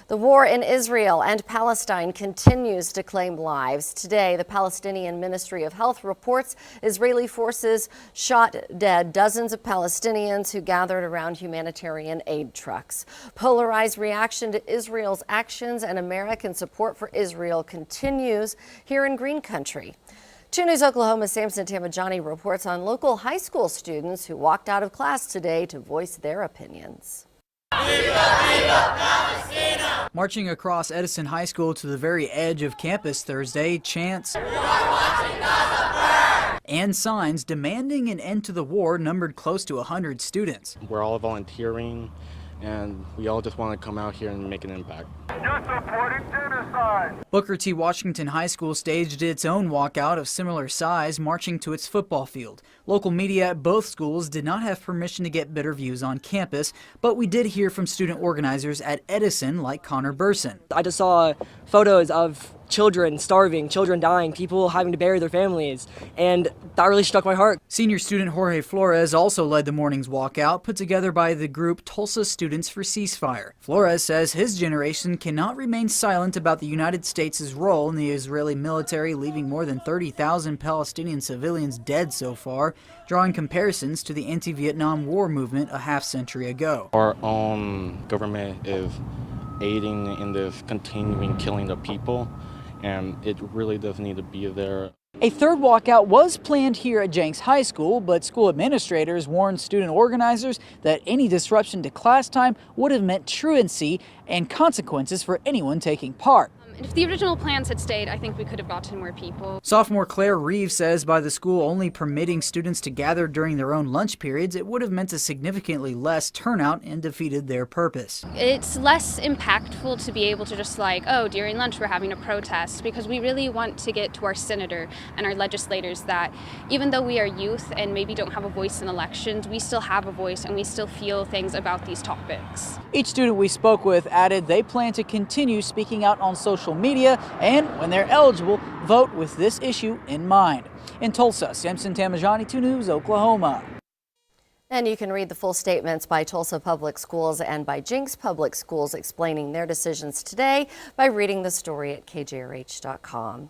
The war in Israel and Palestine continues to claim lives. Today, the Palestinian Ministry of Health reports Israeli forces shot dead dozens of Palestinians who gathered around humanitarian aid trucks. Polarized reaction to Israel's actions and American support for Israel continues here in Green Country. 2 News Oklahoma's Samson Tamajani reports on local high school students who walked out of class today to voice their opinions. Marching across Edison High School to the very edge of campus Thursday, chants and signs demanding an end to the war numbered close to 100 students. We're all volunteering, and we all just want to come out here and make an impact. You're supporting genocide! Booker T. Washington High School staged its own walkout of similar size, marching to its football field. Local media at both schools did not have permission to get better views on campus, but we did hear from student organizers at Edison like Connor Burson. I just saw photos of children starving, children dying, people having to bury their families, and that really struck my heart. Senior student Jorge Flores also led the morning's walkout, put together by the group Tulsa Students for Ceasefire. Flores says his generation cannot remain silent about the United States' role in the Israeli military, leaving more than 30,000 Palestinian civilians dead so far, drawing comparisons to the anti-Vietnam War movement a half-century ago. Our own government is aiding in this continuing killing of people, and it really does need to be there. A third walkout was planned here at Jenks High School, but school administrators warned student organizers that any disruption to class time would have meant truancy and consequences for anyone taking part. If the original plans had stayed, I think we could have gotten more people. Sophomore Claire Reeves says by the school only permitting students to gather during their own lunch periods, it would have meant a significantly less turnout and defeated their purpose. It's less impactful to be able to just like, oh, during lunch we're having a protest, because we really want to get to our senator and our legislators that even though we are youth and maybe don't have a voice in elections, we still have a voice and we still feel things about these topics. Each student we spoke with added they plan to continue speaking out on social media and, when they're eligible, vote with this issue in mind. In Tulsa, Samson Tamajani, 2 News, Oklahoma. And you can read the full statements by Tulsa Public Schools and by Jenks Public Schools explaining their decisions today by reading the story at kjrh.com.